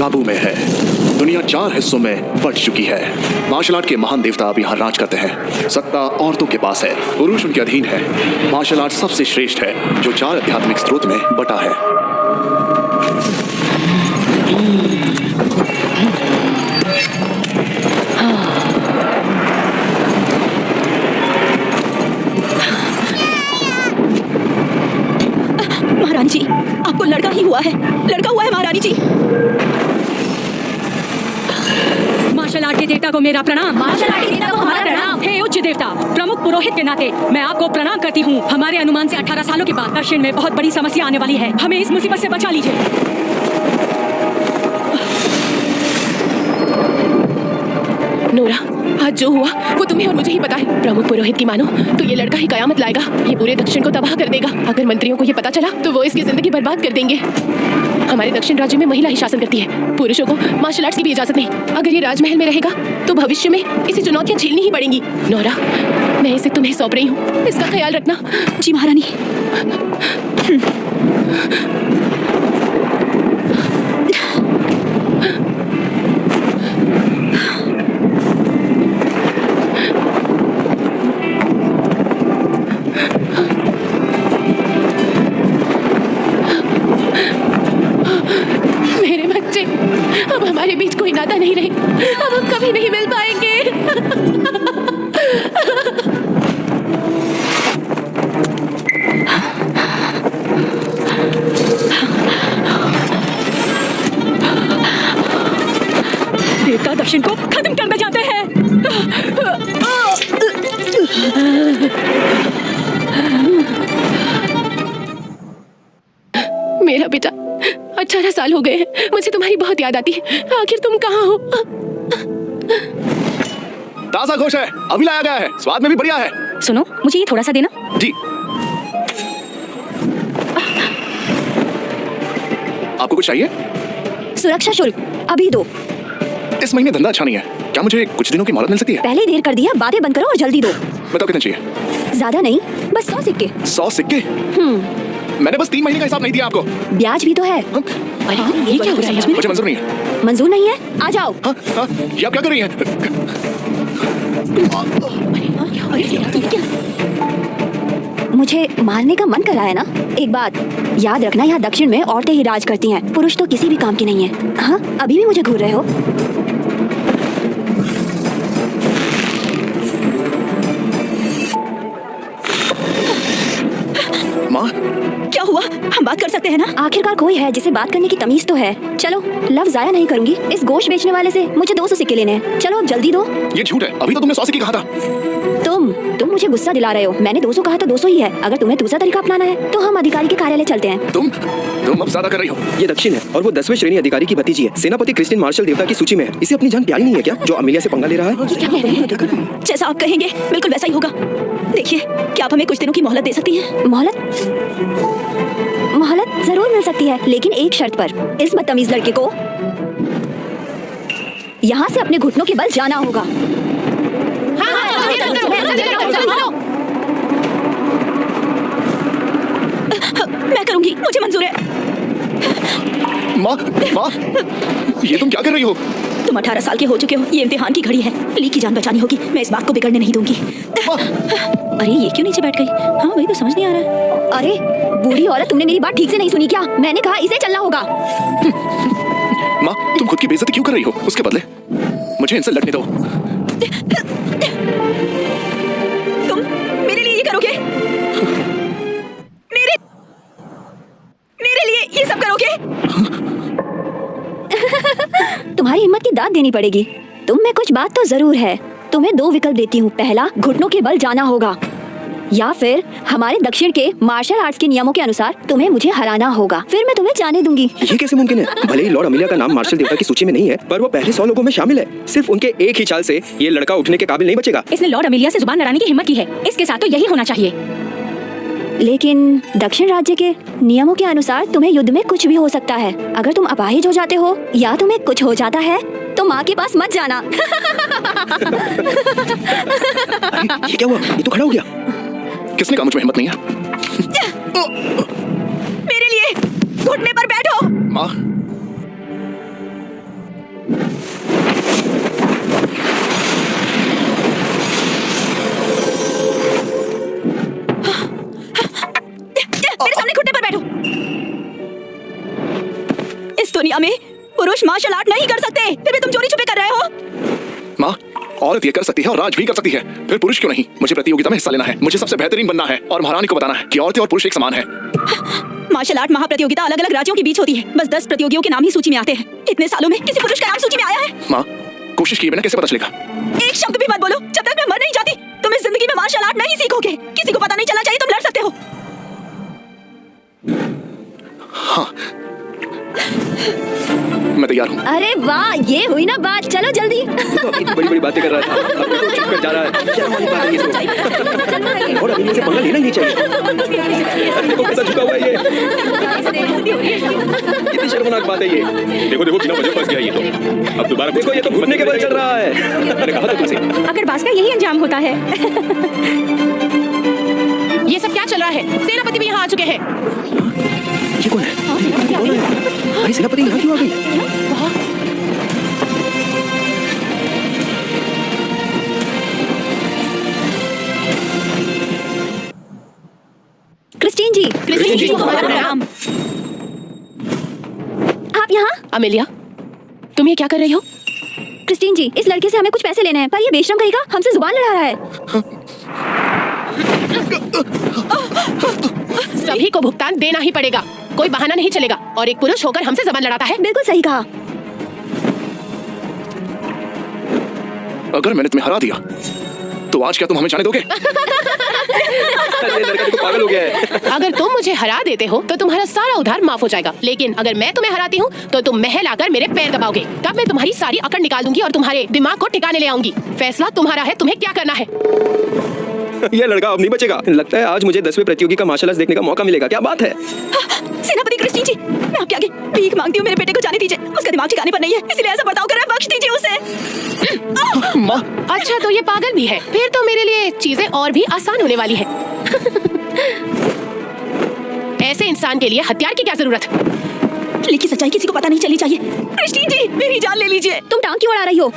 काबू में है। दुनिया 4 हिस्सों में बंट चुकी है। मार्शल आर्ट के महान देवता अब यहाँ राज करते हैं। सत्ता औरतों के पास है, पुरुष उनके अधीन है। मार्शल आर्ट सबसे श्रेष्ठ है जो 4 आध्यात्मिक स्रोत में बटा है। महारानी जी, आपको लड़का ही हुआ है, लड़का हुआ है महारानी जी। मार्शल आर्ट के देवता को मेरा प्रणाम। मार्शल आर्ट के देवता को हमारा प्रणाम। हे उच्च देवता, प्रमुख पुरोहित के नाते मैं आपको प्रणाम करती हूँ। हमारे अनुमान से 18 सालों के बाद दक्षिण में बहुत बड़ी समस्या आने वाली है। हमें इस मुसीबत से बचा लीजिए। नोरा, आज जो हुआ वो तुम्हें और मुझे ही पता है। प्रमुख पुरोहित की मानो तो ये लड़का ही कयामत लाएगा। ये पूरे दक्षिण को तबाह कर देगा। अगर मंत्रियों को ये पता चला तो वो इसकी जिंदगी बर्बाद कर देंगे। हमारे दक्षिण राज्य में महिला ही शासन करती है। पुरुषों को मार्शल आर्ट्स की भी इजाजत नहीं। अगर ये राजमहल में रहेगा तो भविष्य में इसे चुनौतियां झेलनी ही पड़ेंगी। नोरा, मैं इसे तुम्हें सौंप रही हूँ, इसका ख्याल रखना। जी महारानी। अब हमारे बीच कोई नाता नहीं रहे। अब हम कभी नहीं मिल पाएंगे। देवता दक्षिण को खत्म करना चाहते हैं। मेरा बेटा, 18 साल हो गए हैं, मुझे तुम्हारी बहुत याद आती है। आखिर तुम कहाँ हो? ताजा गोश्त है, अभी लाया गया है, स्वाद में भी बढ़िया है। सुनो, मुझे ये थोड़ा सा देना। जी। आपको कुछ चाहिए? सुरक्षा शुल्क अभी दो। इस महीने धंधा अच्छा नहीं है, क्या मुझे कुछ दिनों की मोहलत मिल सकती है? पहले ही देर कर दिया, बातें बंद करो और जल्दी दो। बताओ कितने चाहिए? ज्यादा नहीं, बस 100 सिक्के। 100 सिक्के? मैंने बस 3 महीने का हिसाब नहीं दिया आपको। ब्याज भी तो है। अरे ये क्या हो रहा है? मुझे मंजूर नहीं है। मंजूर नहीं है? आ जाओ। हाँ, ये आप क्या कर रही हैं? मुझे मारने का मन कर रहा है ना? एक बात याद रखना, यहाँ दक्षिण में औरतें ही राज करती हैं, पुरुष तो किसी भी काम के नहीं है। हाँ, अभी भी मुझे घूर रहे हो? माँ, क्या हुआ? हम बात कर सकते हैं ना? आखिरकार कोई है जिसे बात करने की तमीज तो है। चलो, लफ्ज़ ज़ाया नहीं करूंगी। इस गोश्त बेचने वाले से मुझे 200 सिक्के लेने हैं। चलो अब जल्दी दो। ये झूठ है, अभी तो तुमने 100 सिक्के कहा था। तुम मुझे गुस्सा दिला रहे हो। मैंने 200 कहा तो 200 ही है। अगर तुम्हें दूसरा तरीका अपनाना है तो हम अधिकारी के कार्यालय चलते हैं। तुम अब ज्यादा कर रही हो। ये दक्षिण है और वो 10वें श्रेणी अधिकारी की भतीजी है। सेनापति क्रिस्टिन मार्शल देवता की सूची में है। इसे अपनी जान प्यारी नहीं है क्या, जो अमेलिया से पंगा ले रहा है? क्या कह रहे हैं? जैसा आप कहेंगे बिल्कुल वैसा ही होगा। देखिए, क्या आप हमें कुछ दिनों की मोहलत दे सकती हैं? मोहलत जरूर मिल सकती है, लेकिन एक शर्त पर। इस बदतमीज लड़के को यहाँ से अपने घुटनों के बल जाना होगा। मैं करूंगी, मुझे मंजूर है। माँ, ये तुम क्या कर रही हो? तुम 18 साल के हो चुके हो। ये इम्तिहान की घड़ी है। ली की जान बचानी होगी। मैं इस बात को बिगड़ने नहीं दूंगी। अरे ये क्यों नीचे बैठ गई? हाँ वही तो समझ नहीं आ रहा है। अरे बूढ़ी औरत, तुमने मेरी बात ठीक से नहीं सुनी क्या? मैंने कहा इसे चलना होगा। माँ, तुम खुद की बेइज्जती क्यों कर रही हो? उसके बदले मुझे इनसे लड़ने दो। तुम मेरे लिए ये करोगे? मेरे लिए ये सब करोगे? तुम्हारी हिम्मत की दाद देनी पड़ेगी। तुम में कुछ बात तो जरूर है। तुम्हें 2 विकल्प देती हूँ। पहला, घुटनों के बल जाना होगा, या फिर हमारे दक्षिण के मार्शल आर्ट्स के नियमों के अनुसार तुम्हें मुझे हराना होगा। फिर मैं तुम्हें जाने दूंगी। ये कैसे मुमकिन है? भले ही लॉर्ड अमेलिया का नाम मार्शल देवता की सूची में नहीं है, पर वो पहले 100 लोगों में शामिल है। सिर्फ उनके एक ही चाल से ये लड़का उठने के काबिल नहीं बचेगा। इसने लॉर्ड अमेलिया से जुबान लड़ाने की हिम्मत की है। इसके साथ तो यही होना चाहिए। लेकिन दक्षिण राज्य के नियमों के अनुसार तुम्हें युद्ध में कुछ भी हो सकता है। अगर तुम अपाहिज हो जाते हो या तुम्हें कुछ हो जाता है तो माँ के पास मत जाना। ये क्या हुआ? ये तो खड़ा हो गया। किसने कहा मुझ में हिम्मत नहीं है? मेरे लिए घुटने पर बैठो। माँ, प्रतियोगिता में पुरुष मार्शल आर्ट नहीं कर सकते, फिर भी तुम चोरी छुपे कर रहे हो। माँ, औरत ये कर सकती है और राज भी कर सकती है, फिर पुरुष क्यों नहीं? मुझे प्रतियोगिता में हिस्सा लेना है, मुझे सबसे बेहतरीन बनना है और महारानी को बताना है कि औरतें और पुरुष एक समान है। मार्शल आर्ट महाप्रतियोगिता अलग अलग राज्यों के बीच होती है। बस 10 प्रतियोगियों के नाम ही सूची में आते हैं। इतने सालों में किसी पुरुष का नाम सूची में आया है? माँ, कोशिश किए बिना कैसे पता चलेगा? एक शब्द भी मत बोलो जब तक मैं मर नहीं जाती। तुम इस जिंदगी में मार्शल आर्ट नहीं सीखोगे। किसी को पता नहीं चलना चाहिए तुम लड़ सकते हो। हाँ, मैं तैयार हूँ। अरे वाह, ये हुई ना बात। चलो जल्दी। तो अभी बड़ी बड़ी बातें कर रहा था, अब तो चुप कर जा रहा है। क्या वाली बात है ये सब? और अभी से पंगा लेना ही नहीं चाहिए। देखो कैसा झुका हुआ है ये। कितनी शर्मनाक बात है ये। देखो देखो बिना वजह फंस गया ये तो। अब दोबारा देखो ये तो घुटने के बल चल रहा है। मैंने कहा था तुमसे। अगर बास का यही अंजाम होता है। ये सब क्या चल रहा है? सेनापति भी यहाँ आ चुके हैं। ये कौन है? अरे सेनापति यहाँ क्यों आ गई? क्रिस्टीन जी, क्रिस्टीन जी को हमारा प्रणाम। आप यहाँ? अमेलिया, तुम ये क्या कर रही हो? क्रिस्टीन जी, इस लड़के से हमें कुछ पैसे लेने हैं, पर ये बेशरम कहेगा हमसे जुबान लड़ा रहा है। सभी को भुगतान देना ही पड़ेगा, कोई बहाना नहीं चलेगा। और एक पुरुष होकर हमसे जबान लड़ाता है। बिल्कुल सही कहा। अगर मैंने तुम्हें हरा दिया तो आज क्या तुम हमें जाने दोगे? अरे लड़का देखो पागल हो गया है। अगर तुम मुझे हरा देते हो तो तुम्हारा सारा उधार माफ हो जाएगा, लेकिन अगर मैं तुम्हें हराती हूँ तो तुम महल आकर मेरे पैर दबाओगे। तब मैं तुम्हारी सारी अकड़ निकाल दूंगी और तुम्हारे दिमाग को ठिकाने ले आऊंगी। फैसला तुम्हारा है, तुम्हें क्या करना है। ये लड़का अब नहीं बचेगा। लगता है आज मुझे 10वें प्रतियोगी का मार्शल आर्ट्स देखने का मौका मिलेगा। क्या बात है? सेनापति क्रिस्टीन जी, मैं आपके आगे भीख मांगती हूँ, मेरे बेटे को जाने दीजिए। उसका दिमाग ठिकाने पर नहीं है, इसलिए ऐसा बर्ताव कर रहा है। बख्श दीजिए उसे। माँ, अच्छा तो ये पागल भी है, फिर तो मेरे लिए चीजें और भी आसान होने वाली है। ऐसे इंसान के लिए हथियार की क्या जरूरत? लेकिन सच्चाई किसी को पता नहीं चलनी चाहिए। क्रिस्टीन जी, मेरी जान ले लीजिए। तुम टांग क्यों अड़ा रही हो?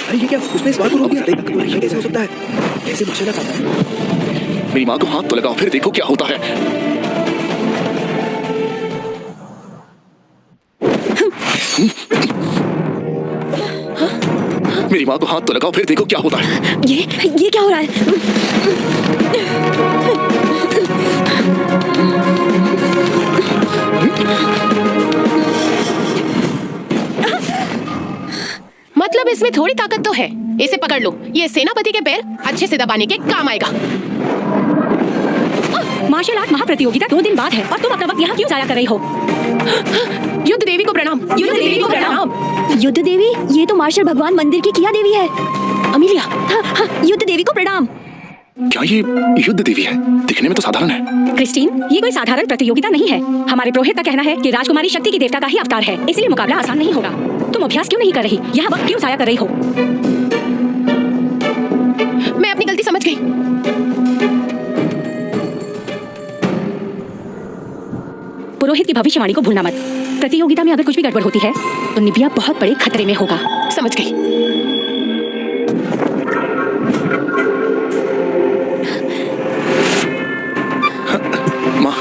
अरे ये क्या? उसने इस बात को रोक दिया। ये कैसे हो सकता है? कैसे मार्शल आर्ट्स आता है? मेरी माँ को हाथ तो लगाओ, फिर देखो क्या होता है। मेरी माँ को हाथ तो लगाओ, फिर देखो क्या होता है। ये क्या हो रहा है? मतलब इसमें थोड़ी ताकत तो है। इसे पकड़ लो, ये सेनापति के पैर अच्छे से दबाने के काम आएगा। मार्शल आर्ट महाप्रतियोगिता 2 दिन बाद है और तुम अपना वक्त यहाँ क्यों जाया कर रही हो? युद्ध देवी को प्रणाम। युद्ध देवी को प्रणाम। युद्ध देवी? ये तो मार्शल भगवान मंदिर की किया देवी है। अमेलिया, हाँ, युद्ध देवी को प्रणाम। क्या ये युद्ध देवी है? दिखने में तो साधारण है। क्रिस्टीन, ये कोई साधारण प्रतियोगिता नहीं है। हमारे पुरोहित का कहना है कि राजकुमारी शक्ति की देवता का ही अवतार है, इसलिए मुकाबला आसान नहीं होगा। तुम अभ्यास क्यों नहीं कर रही? यहाँ वक्त क्यों जाया कर रही हो? मैं अपनी गलती समझ गई। पुरोहित की भविष्यवाणी को भूलना मत। प्रतियोगिता में अगर कुछ भी गड़बड़ होती है तो निबिया बहुत बड़े खतरे में होगा। समझ गई। माँ,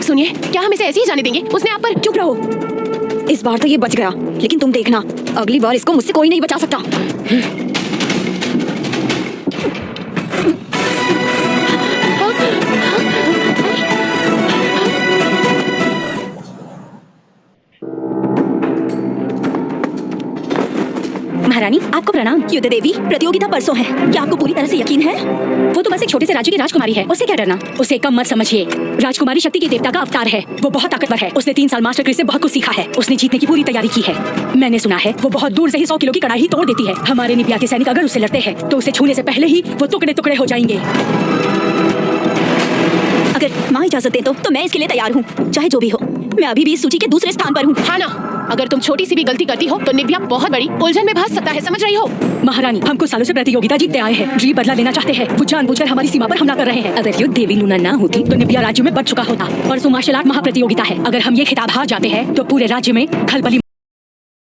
सुनिए, क्या हम इसे ऐसे ही जाने देंगे? उसने आप पर। चुप रहो। इस बार तो ये बच गया, लेकिन तुम देखना, अगली बार इसको मुझसे कोई नहीं बचा सकता। महारानी, आपको प्रणाम। युद्ध देवी, प्रतियोगिता परसों है, क्या आपको पूरी तरह से यकीन है? वो तो बस एक छोटे से राज्य की राजकुमारी है, उससे क्या डरना? उसे कम मत समझिए। राजकुमारी शक्ति के देवता का अवतार है। वो बहुत ताकतवर है। उसने 3 साल मास्टर क्रिस से बहुत कुछ सीखा है। उसने जीतने की पूरी तैयारी की है। मैंने सुना है वो बहुत दूर से ही 100 किलो की कड़ाई ही तोड़ देती है। हमारे निबिया के सैनिक अगर उससे लड़ते हैं तो उसे छूने से पहले ही वो टुकड़े टुकड़े हो जाएंगे। अगर माँ इजाजत दे तो मैं इसके लिए तैयार हूँ, चाहे जो भी हो। मैं अभी भी इस सूची के दूसरे स्थान पर हूँ। हाँ ना, अगर तुम छोटी सी भी गलती करती हो तो निबिया बहुत बड़ी उलझन में फंस सकता है, समझ रही हो? महारानी, हम कुछ सालों से प्रतियोगिता जीतते आए हैं। जी बदला लेना चाहते हैं। वो जानबूझकर हमारी सीमा पर हमला कर रहे हैं। अगर युद्ध देवी नूना ना होती तो निबिया राज्य में बढ़ चुका होता। परसों मार्शल आर्ट महाप्रतियोगिता है। अगर हम ये खिताब हार जाते हैं तो पूरे राज्य में खलबली